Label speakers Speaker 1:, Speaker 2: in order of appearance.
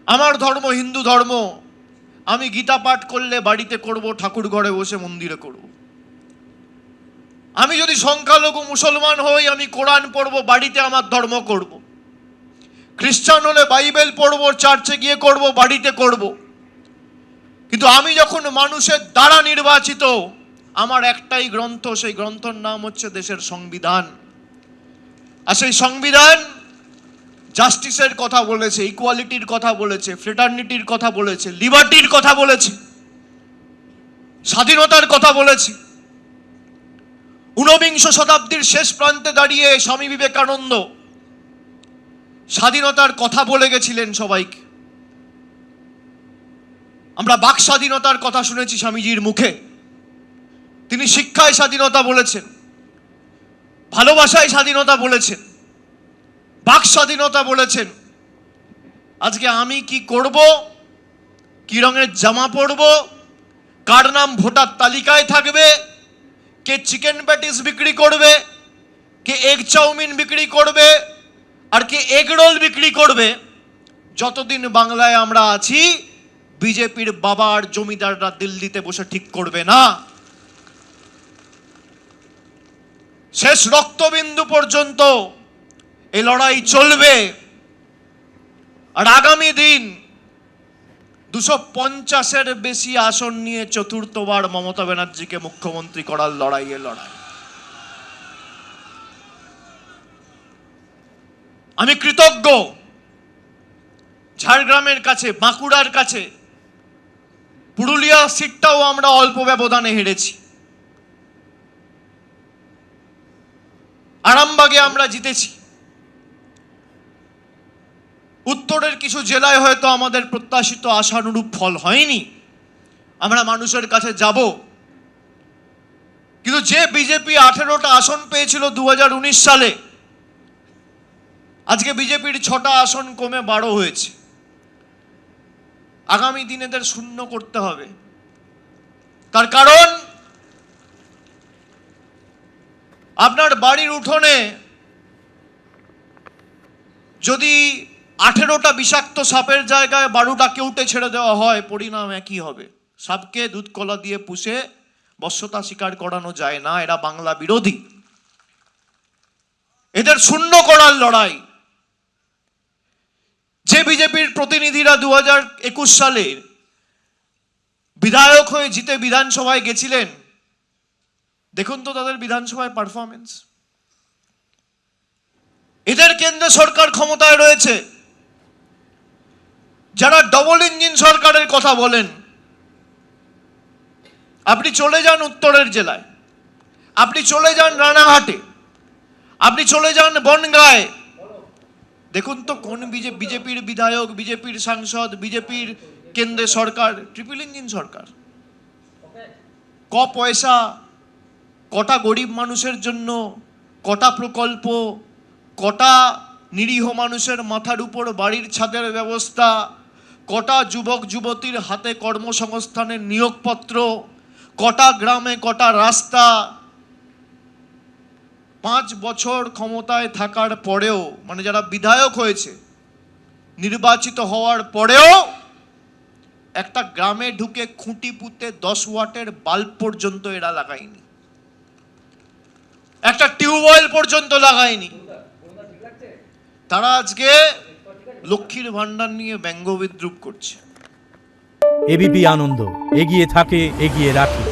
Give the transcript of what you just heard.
Speaker 1: আমার ধর্ম হিন্দু ধর্ম, আমি গীতা পাঠ করলে বাড়িতে করব, ঠাকুর ঘরে বসে মন্দিরে করব। আমি যদি সংখ্যালঘু মুসলমান হই, আমি কোরআন পড়ব, বাড়িতে আমার ধর্ম করব। খ্রিস্টান হলে বাইবেল পড়ব, চার্চে গিয়ে করব, বাড়িতে করব। কিন্তু আমি যখন মানুষের দ্বারা নির্বাচিত, আমার একটাই গ্রন্থ, সেই গ্রন্থের নাম হচ্ছে দেশের সংবিধান। আর সেই সংবিধান জাস্টিসের কথা বলেছে, ইকুয়ালিটির কথা বলেছে, ফ্রেটার্নিটির কথা বলেছে, লিবার্টির কথা বলেছে, স্বাধীনতার কথা বলেছে। ঊনবিংশ শতাব্দীর শেষ প্রান্তে দাঁড়িয়ে স্বামী বিবেকানন্দ স্বাধীনতার কথা বলে গেছিলেন সবাইকে। আমরা বাক স্বাধীনতার কথা শুনেছি স্বামীজির মুখে। তিনি শিক্ষায় স্বাধীনতা বলেছেন, ভালোবাসায় স্বাধীনতা বলেছেন, বাক স্বাধীনতা বলেছেন। আজকে আমি কি করব, কি রঙের জামা পরব, কার নাম ভোটার তালিকায় থাকবে, কে চিকেন প্যাটিস বিক্রি করবে, কে এগ চাউমিন বিক্রি করবে, আর কে এগ রোল বিক্রি করবে, যতদিন বাংলায় আমরা আছি বিজেপির বাবা আর জমিদাররা দিল্লিতে বসে ঠিক করবে না। শেষ রক্তবিন্দু পর্যন্ত এই লড়াই চলবে। আর আগামী দিন 250-এর বেশি আসন নিয়ে চতুর্থবার মমতা ব্যানার্জিকে মুখ্যমন্ত্রী করার লড়াইয়ে লড়াই। আমি কৃতজ্ঞ ঝাড়গ্রামের কাছে, বাঁকুড়ার কাছে, পুরুলিয়া সিটটাও আমরা অল্প ব্যবধানে হেরেছি, আরামবাগে আমরা জিতেছি। উত্তরের কিছু জেলায় হয়তো আমাদের প্রত্যাশিত আশানুরূপ ফল হয়নি, আমরা মানুষের কাছে যাব। কিন্তু যে বিজেপি 18টা আসন পেয়েছিল 2019 সালে, আজকে বিজেপির 6টা আসন কমে 12 হয়েছে। আগামী দিনে এদের শূন্য করতে হবে। তার কারণ আপনার বাড়ির উঠোনে যদি 18টা বিষাক্ত সাপের জায়গায় 12টা কেউটে ছেড়ে দেওয়া হয়, পরিণাম একই হবে। সাপকে দুধ কলা দিয়ে পুষে বশ্যতা স্বীকার করানো যায় না। এরা বাংলা বিরোধী, এদের শূন্য করার লড়াই। যে বিজেপির প্রতিনিধিরা 2021 সালে বিধায়ক হয়ে জিতে বিধানসভায় গেছিলেন, দেখুন তো তাদের বিধানসভায় পারফরমেন্স। এদের কেন্দ্র সরকার ক্ষমতায় রয়েছে। যারা ডবল ইঞ্জিন সরকারের কথা বলেন, আপনি চলে যান উত্তরের জেলায়, আপনি চলে যান রানাঘাটে, আপনি চলে যান বনগাঁয়, দেখুন তো কোন বিজেপির বিধায়ক, বিজেপির সাংসদ, বিজেপির কেন্দ্রে সরকার ট্রিপল ইঞ্জিন সরকার। ক পয়সা, কটা গরিব মানুষের জন্য, কটা প্রকল্প, কটা নিরীহ মানুষের মাথার উপর বাড়ির ছাদের ব্যবস্থা, কটা যুবক যুবতীর হাতে কর্মসংস্থানের নিয়োগপত্র, কটা গ্রামে কটা রাস্তা। 5 বছর ক্ষমতায় থাকার পরেও, মানে যারা বিধায়ক হয়েছে, নির্বাচিত হওয়ার পরেও একটা গ্রামে ঢুকে খুঁটি পুঁতে 10 ওয়াটের বাল্ব পর্যন্ত এরা লাগায়নি, একটা টিউবওয়েল পর্যন্ত লাগায়নি। তারা আজকে লক্ষ্মীর ভান্ডার নিয়ে ব্যঙ্গ বিদ্রুপ করছে।
Speaker 2: এবিপি আনন্দ, এগিয়ে থাকে, এগিয়ে রাখে।